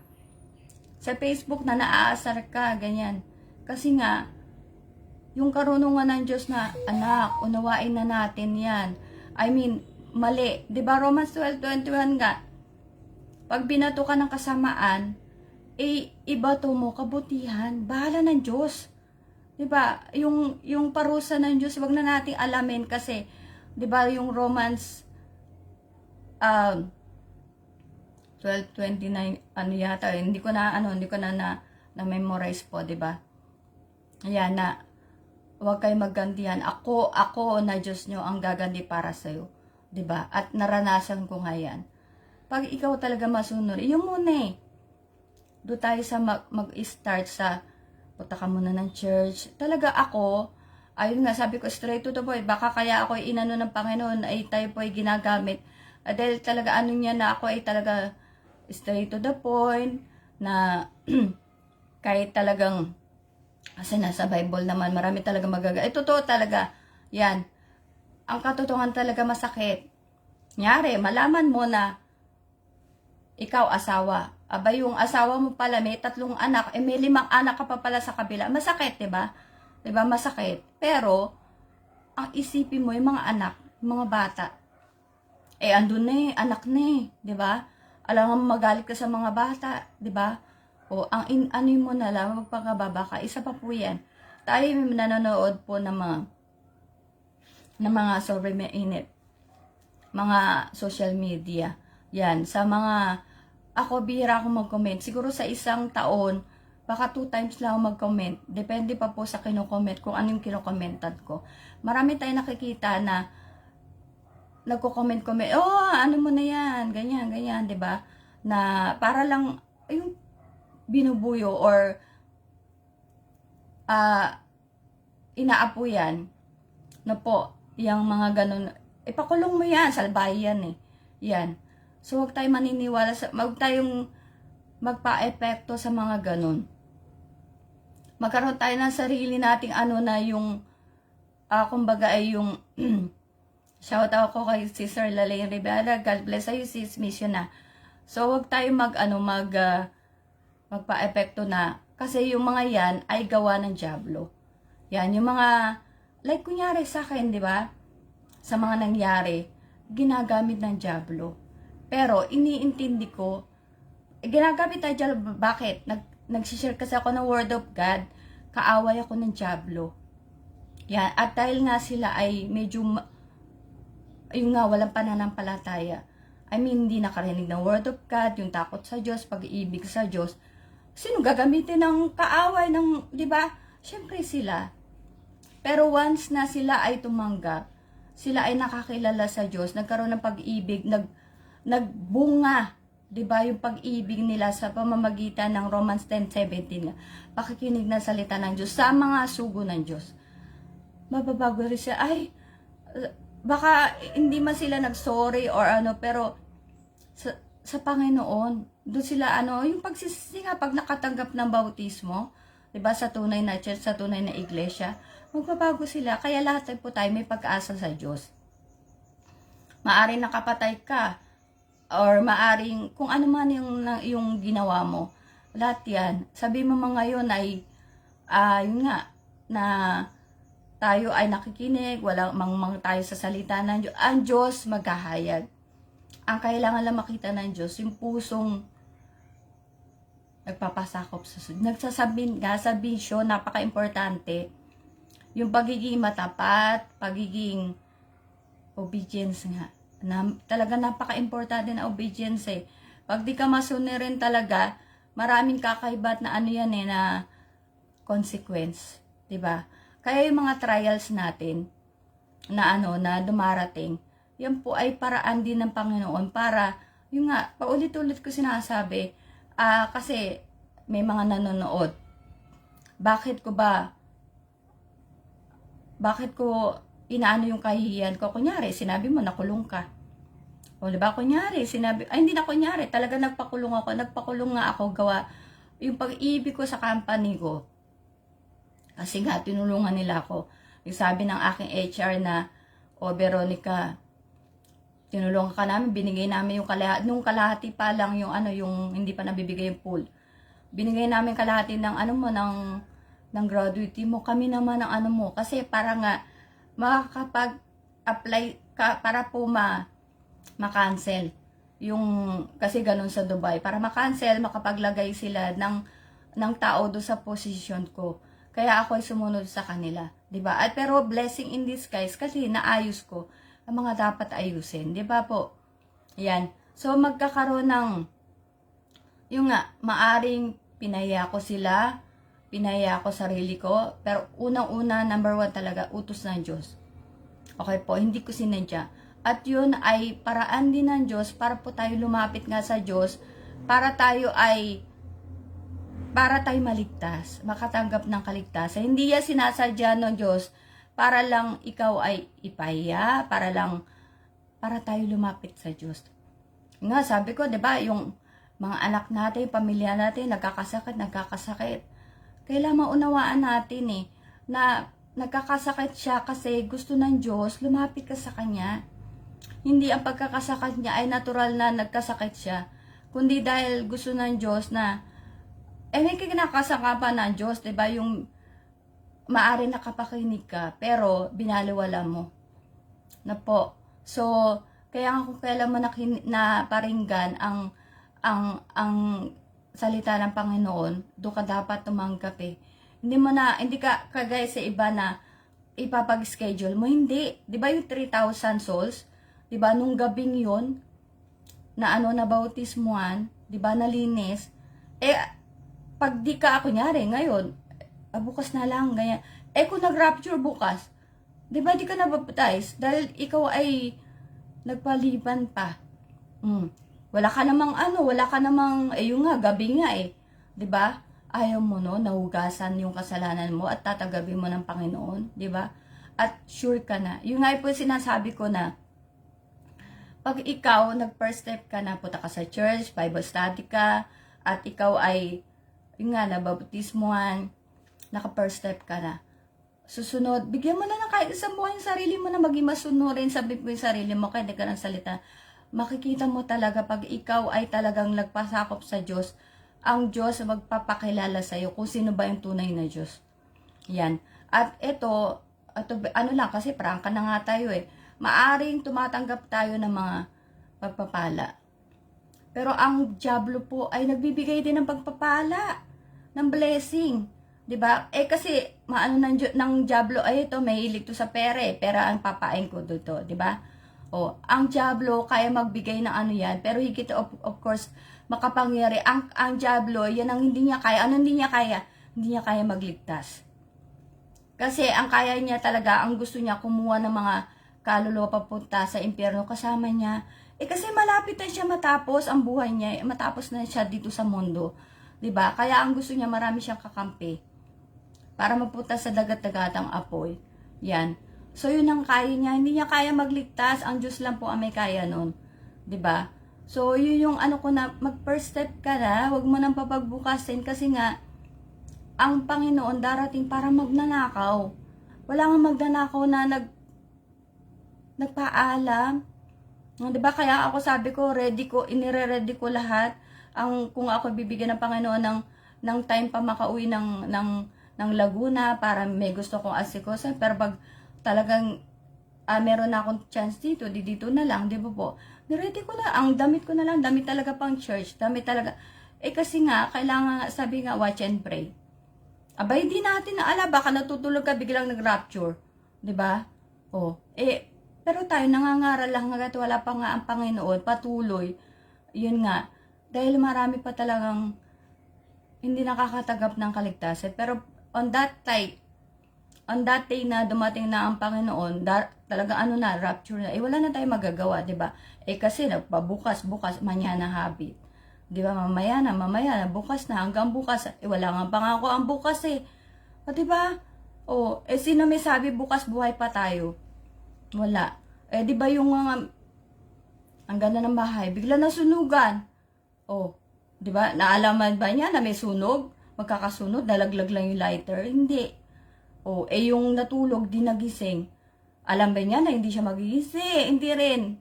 [SPEAKER 1] sa Facebook na naaasar ka, ganyan. Kasi nga, yung karunungan ng Diyos na, anak, unawain na natin yan. I mean, mali. Diba Romans 12:21 nga, pag binato ka ng kasamaan, ibato mo kabutihan. Bahala ng Diyos. Diba? Yung parusa ng Diyos, wag na nating alamin kasi, diba yung Romans 12:29, ano yata, hindi ko na memorize po, diba? Ayan na, huwag kayo maggantihan. Ako na Diyos nyo ang gaganti para sa'yo. Diba? At naranasan ko nga yan. Pag ikaw talaga masunod, yun muna eh. Doon tayo sa mag-start sa, punta ka muna ng church. Talaga ako, ayun nga, sabi ko straight to the point, baka kaya ako inano ng Panginoon ay tayo po ay ginagamit. Dahil talaga ano niya na ako ay talaga straight to the point, na kahit talagang, kasi nasa Bible naman, marami talaga totoo talaga. Yan. Ang katotohanan talaga masakit. Nyari, malaman mo na ikaw asawa. Aba, yung asawa mo pala may 3 anak, may 5 anak ka pa pala sa kabila. Masakit, diba? Diba, masakit. Pero, ang isipin mo, yung mga anak, yung mga bata, andun na eh, anak na eh, diba? Alam mo, magalit ka sa mga bata, diba? O, ano mo na lang, magpagkababa ka, isa pa po yan. Tayo nanonood po ng mga sobrang mainit, mga social media. Yan, sa mga, ako bihira ako mag-comment. Siguro sa isang taon, baka 2 times lang ako mag-comment. Depende pa po sa kino-comment, kung ano yung kino-commentan ko. Marami tayong nakikita na nagko-comment, ano mo na yan, ganyan, diba? Na para lang, yung binubuyo or inaapo yan, na po, yung mga ganun, ipakulong mo yan, salbahe yan eh. Yan. So, huwag tayong maniniwala, huwag tayong magpa-epekto sa mga ganun. Magkaroon tayo ng sarili nating na yung, kumbaga ay yung, shout out ko kay Sister Lalaine Rivera, God bless you, sis, mission na. So, huwag tayong magpa-epekto na, kasi yung mga yan ay gawa ng dyablo. Yan, yung mga, like kunyari sa akin, di ba? Sa mga nangyari, ginagamit ng dyablo. Pero, iniintindi ko, ginagamit ng dyablo, bakit? Nagsishare kasi ako ng Word of God, kaaway ako ng dyablo. Yan, at dahil nga sila ay medyo, yung nga, walang pananampalataya. I mean, hindi nakarinig ng Word of God, yung takot sa Diyos, pag-ibig sa Diyos. Sino gagamitin ng kaaway ng, di ba? Siyempre sila. Pero once na sila ay tumanggap, sila ay nakakilala sa Diyos, nagkaroon ng pag-ibig, nagbunga, di ba, yung pag-ibig nila sa pamamagitan ng Romans 10:17, pakikinig na salita ng Diyos sa mga sugo ng Diyos. Mababago rin siya, baka hindi man sila nag-sorry or pero sa Panginoon, doon sila yung pagsisisi nga pag nakatanggap ng bautismo, 'di ba, sa tunay na church, sa tunay na iglesia, magbabago sila. Kaya lahat po tayo may pag-asa sa Diyos. Maaring nakapatay ka or maaring kung ano man yung ginawa mo. Lahat 'yan. Sabi mo mga ngayon ay yun nga na tayo ay nakikinig, walang mang tayo sa salita ng Diyos. Ang Diyos maghahayag. Ang kailangan lang makita ng Diyos, yung pusong nagpapasakop sa nagsasabihin nga sa bisyo, napaka-importante. Yung pagiging matapat, pagiging obedience nga. Talaga napaka-importante na obedience eh. Pag di ka masunirin talaga, maraming kakaibat na yan na consequence. Diba? Kaya yung mga trials natin, na na dumarating, yan po ay paraan din ng Panginoon para, yung nga, paulit-ulit ko sinasabi, kasi may mga nanonood. Bakit ko inaano yung kahihiyan ko? Kunyari, sinabi mo, nakulong ka. O, di ba, kunyari, sinabi, ay, hindi na kunyari, talaga nagpakulong nga ako, gawa, yung pag-ibig ko sa company ko, kasi nga, tinulungan nila ako. Yung sabi ng aking HR na, o, Veronica, tinulungan ka namin, binigay namin yung kalahati, nung kalahati pa lang yung yung hindi pa nabibigay yung pool. Binigay namin kalahati ng ng gratuity mo, kami naman ng mo, kasi para nga, makakapag-apply ka, para po ma-cancel. Yung, kasi ganun sa Dubai, para ma-cancel, makapaglagay sila ng tao do sa position ko. Kaya ako ay sumunod sa kanila, 'di ba? At pero blessing in disguise kasi naayos ko ang mga dapat ayusin, 'di ba po? Yan. So magkakaroon ng yung nga maaring pinaya ko sila, pinaya ko sarili ko, pero unang-una, number 1 talaga, utos ng Diyos. Okay po, hindi ko sinadya. At yun ay paraan din ng Diyos para po tayo lumapit nga sa Diyos, para tayo maligtas, makatanggap ng kaligtasan. Hindi yan sinasadya ng Diyos para lang ikaw ay ipaya, para tayo lumapit sa Diyos. Nga, sabi ko, 'di ba, yung mga anak natin, pamilya natin, nagkakasakit. Kailangan maunawaan natin na nagkakasakit siya kasi gusto ng Diyos, lumapit ka sa Kanya. Hindi ang pagkakasakit niya ay natural na nagkasakit siya, kundi dahil gusto ng Diyos na may kinakasakapan ng Diyos, diba? Yung maari nakapakinig ka, pero binaliwala mo. Na po. So, kaya nga kung kailan mo naparinggan ang salita ng Panginoon, doon ka dapat tumanggap Hindi ka kagaya sa iba na ipapag-schedule mo. Hindi. Diba yung 3,000 souls? Diba nung gabing yon na na bautismuhan, diba nalinis, pag di ka, kunyari, ngayon, bukas na lang, ganyan. Kung nag-rapture bukas, di ba di ka nabaptize? Dahil ikaw ay nagpaliban pa. Wala ka namang, yung nga, gabi nga Di ba? Ayaw mo nahugasan yung kasalanan mo at tatagabin mo ng Panginoon. Di ba? At sure ka na. Yung nga po sinasabi ko na, pag ikaw, nag-first step ka na, punta ka sa church, Bible study ka, at ikaw ay yung nga, nabautismuhan, naka-first step ka na. Susunod, bigyan mo na ng kahit isang buwan yung sarili mo na maging masunurin, sabi mo yung sarili mo, kaya ka ng salita. Makikita mo talaga pag ikaw ay talagang nagpasakop sa Diyos, ang Diyos magpapakilala sa iyo kung sino ba yung tunay na Diyos. Yan. At ito lang, kasi prangka na nga tayo Maaring tumatanggap tayo ng mga pagpapala. Pero ang diablo po ay nagbibigay din ng pagpapala, ng blessing, 'di ba? Kasi maano ng diablo ito, may hilig to sa pera ang papain ko dito, 'di ba? Ang diablo kaya magbigay ng yan, pero higit of course makapangyari ang diablo, yan ang hindi niya kaya. Ano hindi niya kaya? Hindi niya kaya magligtas. Kasi ang kaya niya talaga, ang gusto niya kumuha ng mga kaluluwa papunta sa impyerno kasama niya. Kasi malapit na siya matapos ang buhay niya, matapos na siya dito sa mundo. 'Di ba? Kaya ang gusto niya, marami siyang kakampi para mapunta sa dagat-dagatang apoy. Yan. So yun ang kaya niya, hindi niya kaya magligtas, ang Diyos lang po ang may kaya nun. 'Di ba? So yun yung ko na, mag-first step ka na, wag mo nang papagbukasin kasi nga ang Panginoon darating para magnanakaw. Wala nga magnanakaw na nagpaalam. Diba? Kaya ako sabi ko, inire-ready ko lahat. Kung ako bibigyan ng Panginoon ng time pa makauwi ng Laguna para may gusto kong asikosan. Pero pag talagang meron na akong chance dito na lang, di ba po? Niready ko na, ang damit ko na lang, damit talaga pang church, damit talaga. Kasi nga, kailangan, sabi nga, watch and pray. Abay, di natin na baka natutulog ka, biglang nag-rapture. Di ba? Pero tayo nangangaral lang hanggat wala pa nga ang Panginoon, patuloy. Yun nga, dahil marami pa talagang hindi nakakatagap ng kaligtasan. Pero on that day na dumating na ang Panginoon, talagang rapture na, wala na tayong magagawa, di ba? Kasi bukas, manyana habit. Di ba, mamaya na, bukas na, hanggang bukas, wala nga pangako ang bukas di ba? Sino may sabi bukas buhay pa tayo? Wala. Di ba yung mga Ang ganda ng bahay, bigla nasunugan. Oh, di ba? Naalaman ba niya na may sunog? Magkakasunod, nalaglag lang yung lighter? Hindi. Oh, yung natulog, di nagising. Alam ba niya na hindi siya magigising? Hindi rin.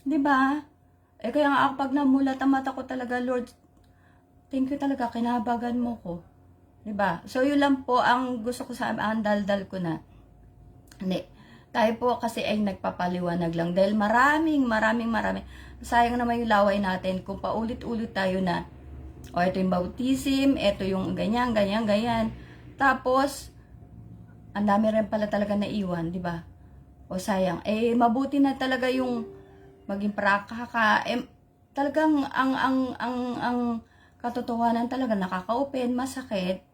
[SPEAKER 1] Di ba? Kaya nga ako pag namulat ang mata ko talaga, Lord, thank you talaga, kinahabagan mo ko. Di ba? So, yun lang po ang gusto ko sa ang daldal ko na. Hindi. Tayo po kasi ay nagpapaliwanag lang dahil maraming. Sayang naman yung laway natin kung paulit-ulit tayo na ito yung bautism, ito yung ganyan. Tapos, ang dami rin pala talaga naiwan, di ba? O sayang. Mabuti na talaga yung maging prakaka. Talagang ang katotohanan talaga nakaka-open, masakit.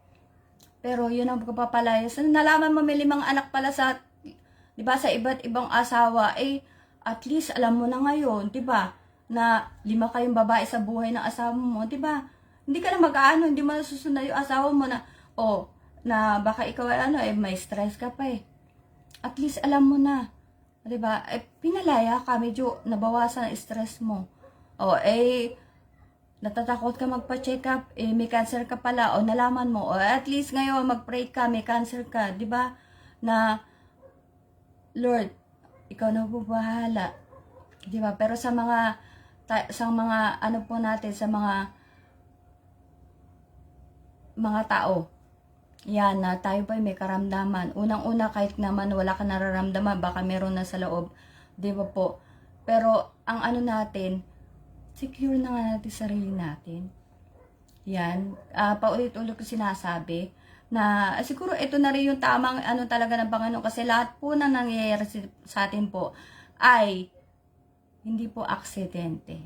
[SPEAKER 1] Pero yun ang pagpapalaya. So, nalaman mo may 5 anak pala sa, di ba, sa iba't ibang asawa, at least alam mo na ngayon, di ba, na 5 kayong babae sa buhay ng asawa mo, di ba? Hindi ka na mag-aano, hindi mo nasusunod yung asawa mo na, na baka ikaw may stress ka pa At least alam mo na, di ba? Pinalaya ka, medyo nabawasan ang stress mo. Natatakot ka magpa-check up, may cancer ka pala, nalaman mo, at least ngayon mag-pray ka, may cancer ka, di ba? Na, Lord, ikaw na po bahala. Di ba? Pero sa mga ano po natin, sa mga tao, yan, na tayo pa may karamdaman. Unang-una, kahit naman wala ka nararamdaman, baka meron na sa loob. Di ba po? Pero, ang ano natin, secure na nga natin sarili natin. Yan. Paulit-ulit ko sinasabi na siguro ito na rin yung tamang ano talaga ng Panginoon kasi lahat po na nangyayari sa atin po ay hindi po aksidente.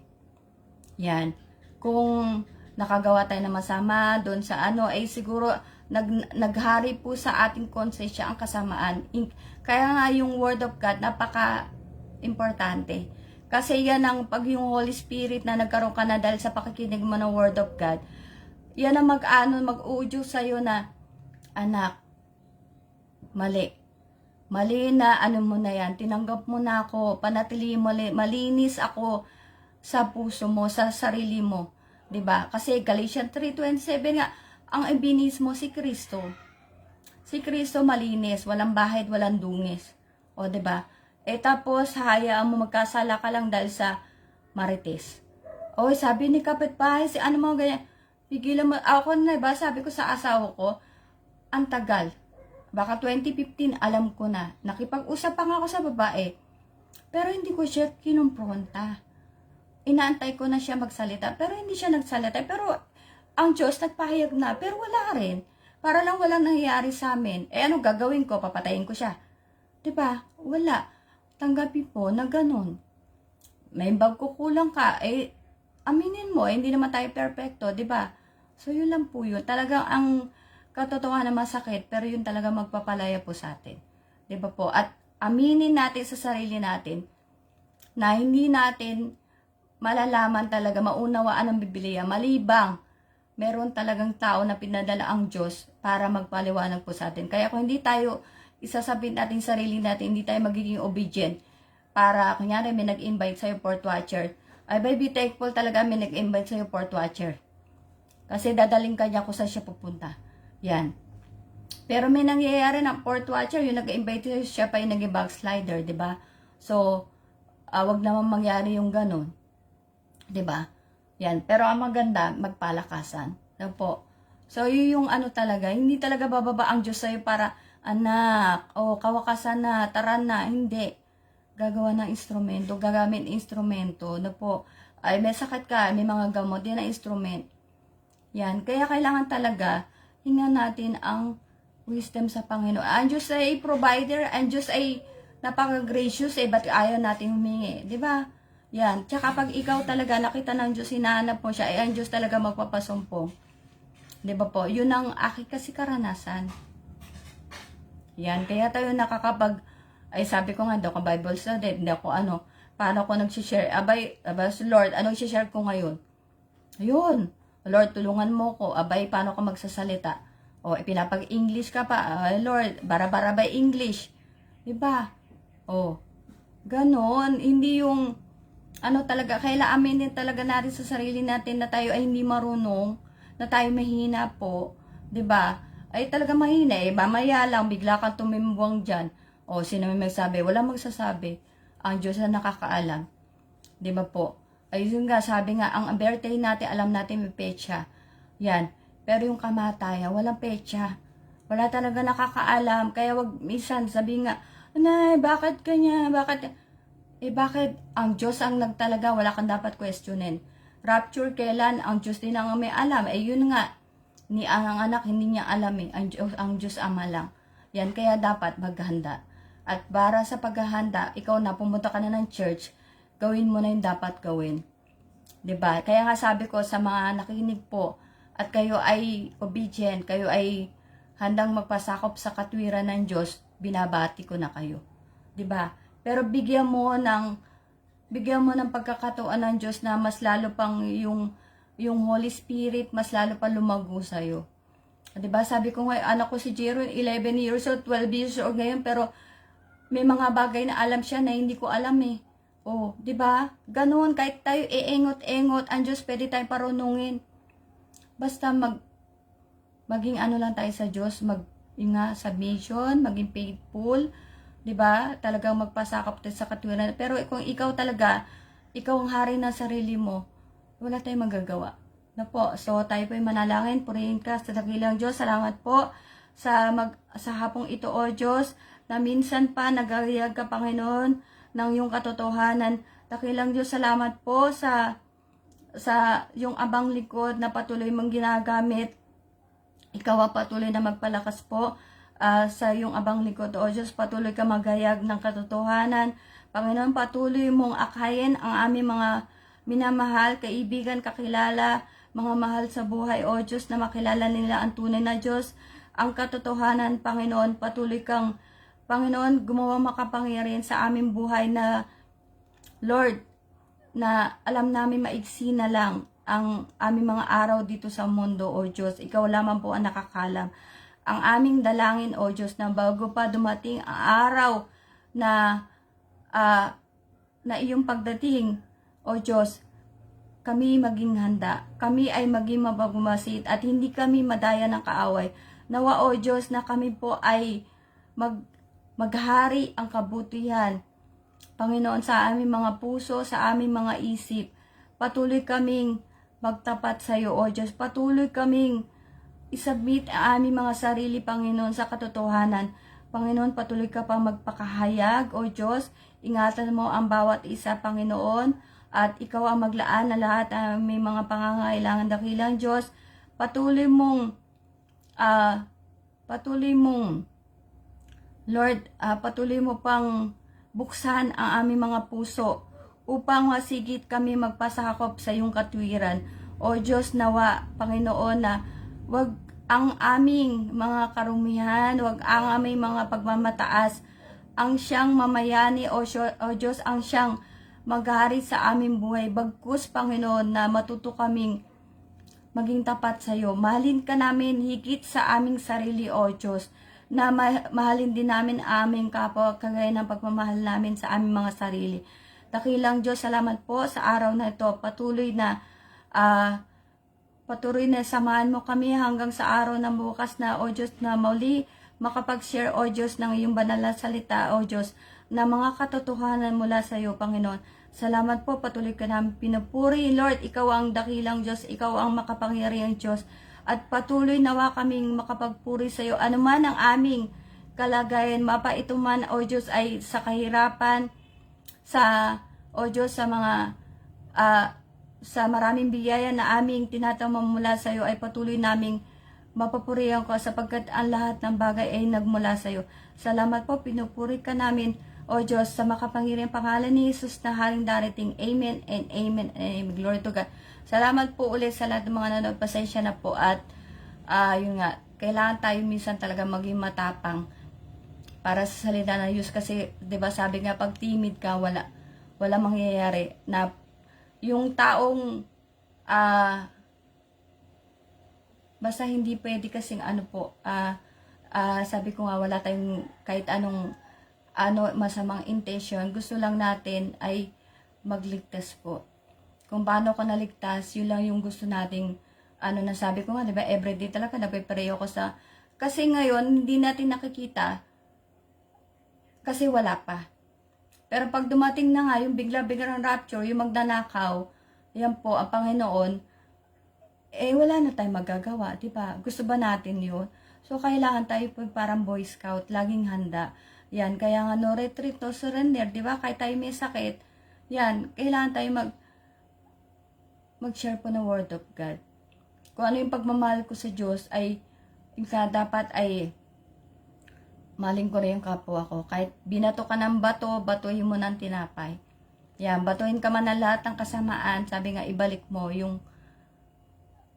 [SPEAKER 1] Yan. Kung nakagawa tayo ng masama doon sa siguro naghari po sa ating konsensya ang kasamaan. Kaya nga yung Word of God napaka-importante. Kasi yan ang pag yung Holy Spirit na nagkaroon ka na dahil sa pakikinig mo ng Word of God, yan ang mag-uudyok sa'yo na, anak, mali. Mali na mo na yan. Tinanggap mo na ako. Panatili malinis ako sa puso mo, sa sarili mo. 'Di ba? Kasi Galatians 3:27 nga, ang ibinis mo si Kristo. Si Kristo malinis, walang bahid, walang dungis. 'Di ba? Tapos, hayaan mo magkasala ka lang dahil sa marites. Sabi ni kapitbahay, si ano mo ganyan, pigilan mo, ako na ba, sabi ko sa asawa ko, ang tagal. Baka 2015, alam ko na. Nakipag-usap pa nga ako sa babae. Pero hindi ko siya kinumpronta. Inaantay ko na siya magsalita, pero hindi siya nagsalita. Pero, ang Diyos nagpahayag na, pero wala rin. Para lang walang nangyayari sa amin. Ano gagawin ko? Papatayin ko siya. Diba? Wala. Tanggapin po na ganun. May pagkukulang ka, aminin mo, hindi naman tayo perfecto, di ba? So, yun lang po yun. Talagang ang katotohanan na masakit, pero yun talaga magpapalaya po sa atin. Di ba po? At aminin natin sa sarili natin na hindi natin malalaman talaga, maunawaan ang Biblia, malibang meron talagang tao na pinadala ang Diyos para magpaliwanag po sa atin. Kaya kung hindi tayo isasabit natin sarili natin, hindi tayo magiging obedient. Para, kunyari, may nag-invite sa'yo port watcher. Be thankful talaga may nag-invite sa'yo port watcher. Kasi dadaling ka niya kung saan siya pupunta. Yan. Pero may nangyayari ng port watcher, yung nag-invite sa'yo, siya pa yung naging backslider, di ba? So, wag naman mangyari yung ganun. Di ba? Yan. Pero ang maganda, magpalakasan. Yan po. So, yun yung ano talaga, hindi talaga bababa ang Diyos sa'yo para, anak, kawakasan na, tara na, hindi. Gagawa ng instrumento, gagamit ng instrumento, na po, may sakit ka, may mga gamot, yan ang instrument. Yan, kaya kailangan talaga, hingan natin ang wisdom sa Panginoon. Ang Diyos ay provider, ang Diyos ay napaka-gracious, ba't ayaw natin humingi, di ba? Yan, tsaka pag ikaw talaga nakita ng Diyos, hinahanap mo siya, ang Diyos talaga magpapasumpong. Di ba po? Yun ang aking kasi karanasan. Yan, kaya tayo nakakapag, sabi ko nga, daw ka Bible study, hindi ako paano ako nag-share, Lord, anong share ko ngayon? Ayun, Lord, tulungan mo ko, paano ka magsasalita? Pinapag-English ka pa, Lord, bara-bara by English. Diba? Ganon, hindi yung, ano talaga, kailangan aminin talaga natin sa sarili natin na tayo ay hindi marunong, na tayo mahina po, 'di ba? Ay talaga mahina eh, mamaya lang bigla kang tumimbwang diyan. O sino may magsabi? Wala magsasabi. Ang Diyos na nakakaalam. 'Di ba po? Ayun nga, sabi nga, ang birthday natin, alam natin may petsa. Yan. Pero yung kamatayan, walang petsa. Wala talaga nakakaalam. Kaya wag minsan sabi nga, Nay, bakit kanya? Bakit? Bakit? Ang Diyos ang nagtalaga, wala kang dapat questionin. Rapture kailan? Ang Diyos din ang may alam. Yun nga, ni ang anak, hindi niya alam eh. Ang Diyos Ama lang. Yan, kaya dapat maghanda. At para sa paghahanda, ikaw na, pumunta ka na ng church, gawin mo na yung dapat gawin. 'Di ba? Kaya nga sabi ko sa mga nakikinig po, at kayo ay obedient, kayo ay handang magpasakop sa katwiran ng Diyos, binabati ko na kayo. 'Di ba? Pero bigyan mo ng pagkakataon ng Diyos na mas lalo pang yung Holy Spirit, mas lalo pa lumago sa'yo. 'Di ba? Sabi ko nga, anak ko si Jero, 11 years old, 12 years old ngayon, pero may mga bagay na alam siya na hindi ko alam eh. Oh, 'di ba? Ganoon, kahit tayo iengot-engot, ang Diyos pwede tayong parunungin. Basta maging ano lang tayo sa Diyos, submission, maging faithful, 'di ba? Talagang magpasakop tayo sa katwiran. Pero kung ikaw talaga, ikaw ang hari ng sarili mo, wala tayong magagawa. Na po. So tayo po ay manalangin, purihin ka sa dakilang Diyos. Salamat po sa hapong ito, O Diyos, na minsan pa nagayag ka, Panginoon, ng iyong katotohanan. Dakilang Diyos, salamat po sa yung abang likod na patuloy mong ginagamit. Ikaw patuloy na magpalakas po sa iyong abang likod. O Diyos, patuloy ka magayag ng katotohanan. Panginoon, patuloy mong akayin ang aming mga minamahal, kaibigan, kakilala, mga mahal sa buhay. O Diyos, na makilala nila ang tunay na Diyos, ang katotohanan. Panginoon, patuloy kang, Panginoon, gumawa makapangyarihan sa aming buhay na, Lord, na alam namin maigsi na lang ang aming mga araw dito sa mundo, O Diyos. Ikaw lamang po ang nakakalam. Ang aming dalangin, O Diyos, na bago pa dumating ang araw na iyong pagdating, O Diyos, kami maging handa. Kami ay maging mabagumasit at hindi kami madaya ng kaaway. Nawa, O Diyos, na kami po ay maghari ang kabutihan, Panginoon, sa aming mga puso, sa aming mga isip. Patuloy kaming magtapat sa iyo, O Diyos. Patuloy kaming isubmit ang aming mga sarili, Panginoon, sa katotohanan. Panginoon, patuloy ka pang magpakahayag, O Diyos. Ingatan mo ang bawat isa, Panginoon, at ikaw ang maglaan na lahat ng aming mga pangangailangan. Dakilang Diyos, patuloy mong Lord, patuloy mo pang buksan ang aming mga puso upang masigit kami magpasakop sa iyong katwiran. O Diyos, nawa, Panginoon, na wag ang aming mga karumihan, wag ang aming mga pagmamataas, ang siyang mamayani, O Diyos, ang siyang maghari sa aming buhay. Bagkus, Panginoon, na matuto kaming maging tapat sa iyo. Mahalin ka namin higit sa aming sarili, O Diyos, na mahalin din namin aming kapwa kagaya ng pagmamahal namin sa aming mga sarili. Dakilang Diyos, salamat po sa araw na ito. Patuloy na samahan mo kami hanggang sa araw ng bukas na, O Diyos, na muli makapag-share, O Diyos, ng iyong banal na salita, O Diyos, na mga katotohanan mula sa iyo, Panginoon. Salamat po, patuloy ka namin pinupuri. Lord, ikaw ang dakilang Diyos, ikaw ang makapangyarihang Diyos. At patuloy nawa kaming makapagpuri sa iyo. Ano man ang aming kalagayan, mapait man, O Diyos, ay sa kahirapan, O Diyos, sa maraming biyaya na aming tinatamam mula sa iyo, ay patuloy naming mapapurihan ko sapagkat ang lahat ng bagay ay nagmula sa iyo. Salamat po, pinupuri ka namin, O Diyos, sa makapangyarihang pangalan ni Jesus na haring darating. Amen and amen and amen. Glory to God. Salamat po ulit sa lahat ng mga nanonood. Pasensya na po at yun nga, kailangan tayo minsan talaga maging matapang para sa salita ng Diyos kasi 'di ba sabi nga pag timid ka wala mangyayari na yung taong basta hindi pwede kasing sabi ko nga wala tayong kahit anong masamang intention. Gusto lang natin ay magligtas po. Kung paano ko naligtas, yun lang yung gusto nating, nasabi ko nga, di ba, everyday talaga, nagpe-pray ako kasi ngayon, hindi natin nakikita, kasi wala pa. Pero pag dumating na nga, yung bigla-biglang rapture, yung magnanakaw, yan po, ang Panginoon, wala na tayong magagawa, di ba? Gusto ba natin yun? So, kailangan tayo po parang Boy Scout, laging handa. Yan, kaya nga no retreat, no surrender, di ba? Kahit tayo may sakit, yan, kailangan tayo mag-share po ng Word of God. Kung ano yung pagmamahal ko sa Diyos ay, dapat ay, maling ko rin yung kapwa ko. Kahit binato ka ng bato, batuhin mo ng tinapay. Yan, batuhin ka man ng lahat ng kasamaan, sabi nga, ibalik mo yung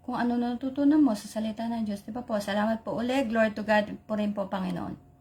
[SPEAKER 1] kung ano natutunan mo sa salita ng Diyos. Diba po? Salamat po ulit. Glory to God po rin po, Panginoon.